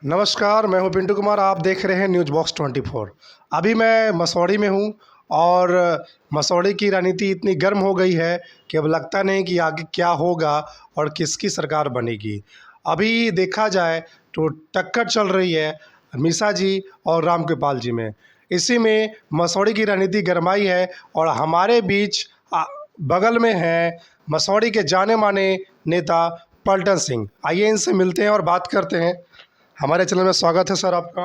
नमस्कार, मैं हूं पिंटू कुमार। आप देख रहे हैं न्यूज़ बॉक्स 24। अभी मैं मसौढ़ी में हूं और मसौढ़ी की राजनीति इतनी गर्म हो गई है कि अब लगता नहीं कि आगे क्या होगा और किसकी सरकार बनेगी। अभी देखा जाए तो टक्कर चल रही है मीसा जी और रामकृपाल जी में। इसी में मसौढ़ी की राजनीति गरमाई है और हमारे बीच बगल में है मसौढ़ी के जाने माने नेता पलटन सिंह। आइए इनसे मिलते हैं और बात करते हैं। हमारे चैनल में स्वागत है सर आपका।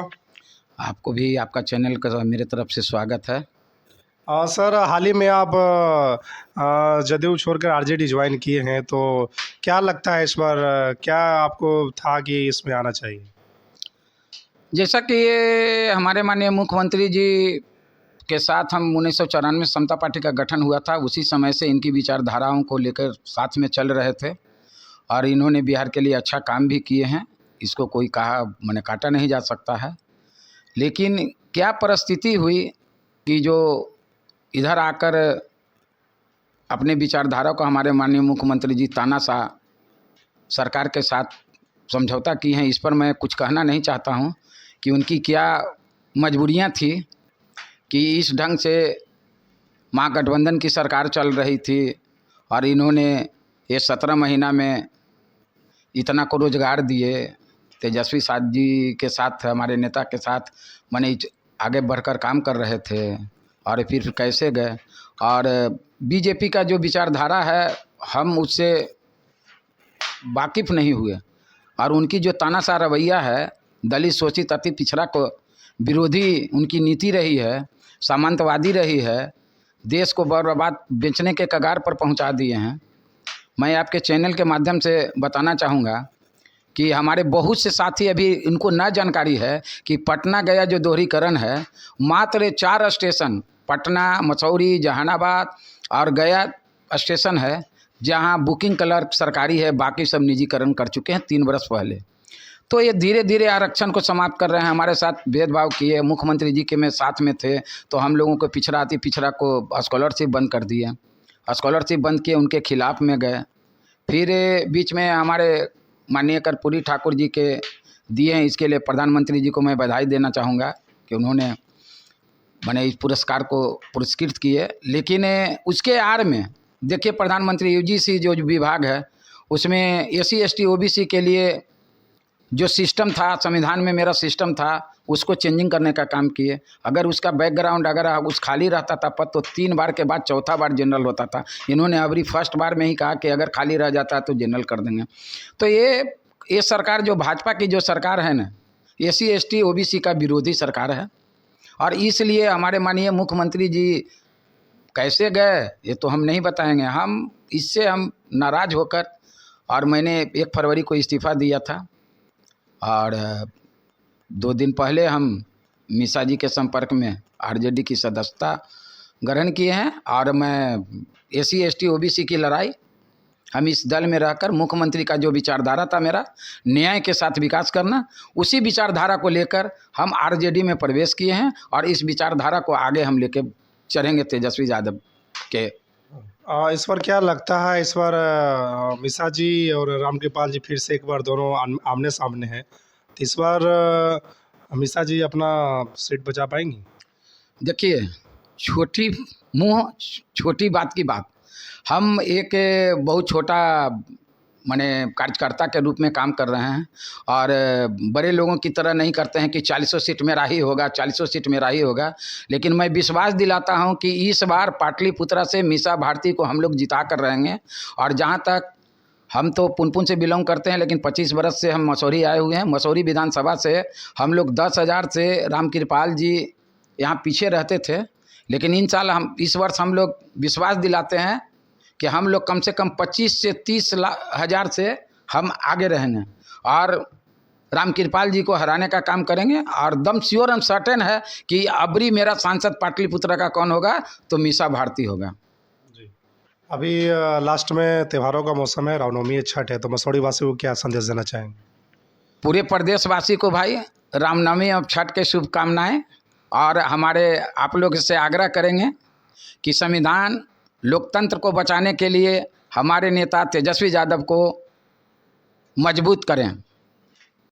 आपको भी आपका चैनल का मेरे तरफ से स्वागत है। सर, हाल ही में आप जदयू छोड़कर आरजेडी ज्वाइन किए हैं, तो क्या लगता है इस बार क्या आपको था कि इसमें आना चाहिए? जैसा कि ये हमारे माननीय मुख्यमंत्री जी के साथ हम 1994 समता पार्टी का गठन हुआ था, उसी समय से इनकी विचारधाराओं को लेकर साथ में चल रहे थे और इन्होंने बिहार के लिए अच्छा काम भी किए हैं। इसको कोई कहा मैंने काटा नहीं जा सकता है। लेकिन क्या परिस्थिति हुई कि जो इधर आकर अपने विचारधारा को हमारे माननीय मुख्यमंत्री जी तानाशाह सरकार के साथ समझौता की हैं, इस पर मैं कुछ कहना नहीं चाहता हूं कि उनकी क्या मजबूरियां थी कि इस ढंग से महागठबंधन की सरकार चल रही थी और इन्होंने ये 17 महीना में इतना को रोजगार दिए। तेजस्वी साहब जी के साथ, हमारे नेता के साथ मैंने आगे बढ़कर काम कर रहे थे और फिर कैसे गए। और बीजेपी का जो विचारधारा है हम उससे वाकिफ़ नहीं हुए और उनकी जो तानाशाह रवैया है, दलित शोषित अति पिछड़ा को विरोधी उनकी नीति रही है, सामंतवादी रही है, देश को बर्बाद बेचने के कगार पर पहुंचा दिए हैं। मैं आपके चैनल के माध्यम से बताना चाहूँगा कि हमारे बहुत से साथी अभी इनको न जानकारी है कि पटना गया जो दोहरीकरण है, मात्र 4 स्टेशन पटना, मसौढ़ी, जहानाबाद और गया स्टेशन है जहां बुकिंग क्लर्क सरकारी है, बाकी सब निजीकरण कर चुके हैं 3 वर्ष पहले। तो ये धीरे धीरे आरक्षण को समाप्त कर रहे हैं। हमारे साथ भेदभाव किए, मुख्यमंत्री जी के में साथ में थे तो हम लोगों को पिछड़ा अति पिछड़ा को स्कॉलरशिप बंद कर दिए, स्कॉलरशिप बंद किए, उनके खिलाफ में गए। फिर बीच में हमारे माननीय कर्पूरी ठाकुर जी के दिए हैं, इसके लिए प्रधानमंत्री जी को मैं बधाई देना चाहूँगा कि उन्होंने मैंने इस पुरस्कार को पुरस्कृत किए। लेकिन उसके आड़ में देखिए, प्रधानमंत्री यूजीसी जो विभाग है उसमें एससी एसटी ओबीसी के लिए जो सिस्टम था, संविधान में मेरा सिस्टम था, उसको चेंजिंग करने का काम किए। अगर उसका बैकग्राउंड अगर उस खाली रहता था पद तो 3 बार के बाद चौथा बार जनरल होता था। इन्होंने अभी फर्स्ट बार में ही कहा कि अगर खाली रह जाता है तो जनरल कर देंगे। तो ये सरकार जो भाजपा की जो सरकार है ना, एससी एसटी ओबीसी का विरोधी सरकार है और इसलिए हमारे माननीय मुख्यमंत्री जी कैसे गए ये तो हम नहीं बताएंगे। हम इससे नाराज़ होकर और मैंने 1 फरवरी को इस्तीफ़ा दिया था और 2 दिन पहले हम मीसा जी के संपर्क में आरजेडी की सदस्यता ग्रहण किए हैं और मैं एससी एसटी ओबीसी की लड़ाई, हम इस दल में रहकर मुख्यमंत्री का जो विचारधारा था मेरा न्याय के साथ विकास करना, उसी विचारधारा को लेकर हम आरजेडी में प्रवेश किए हैं और इस विचारधारा को आगे हम लेके चलेंगे तेजस्वी यादव के। इस बार क्या लगता है, इस बार मीसा जी और रामकृपाल जी फिर से एक बार दोनों आमने सामने हैं, तो इस बार मीसा जी अपना सीट बचा पाएंगी? देखिए, छोटी बात की बात, हम एक बहुत छोटा माने कार्यकर्ता के रूप में काम कर रहे हैं और बड़े लोगों की तरह नहीं करते हैं कि 40 सीट मेरा ही होगा, 40 सीट मेरा ही होगा। लेकिन मैं विश्वास दिलाता हूं कि इस बार पाटलिपुत्रा से मीसा भारती को हम लोग जिता कर रहेंगे। और जहां तक हम तो पुनपुन से बिलोंग करते हैं, लेकिन 25 बरस से हम मसौढ़ी आए हुए हैं। मसौढ़ी विधानसभा से हम लोग 10,000 से रामकृपाल जी यहाँ पीछे रहते थे, लेकिन इंशाल्लाह इस वर्ष हम लोग विश्वास दिलाते हैं कि हम लोग कम से कम 25 से 30 हज़ार से हम आगे रहेंगे और रामकृपाल जी को हराने का काम करेंगे। और दम श्योर एंड सर्टेन है कि अबरी मेरा सांसद पाटलिपुत्र का कौन होगा तो मीसा भारती होगा जी। अभी लास्ट में त्योहारों का मौसम है, रामनवमी है, छठ है, तो मसौढ़ी वासी को क्या संदेश देना चाहेंगे? पूरे प्रदेशवासी को भाई रामनवमी और छठ के शुभकामनाएं। और हमारे आप लोग से आग्रह करेंगे कि संविधान लोकतंत्र को बचाने के लिए हमारे नेता तेजस्वी यादव को मजबूत करें।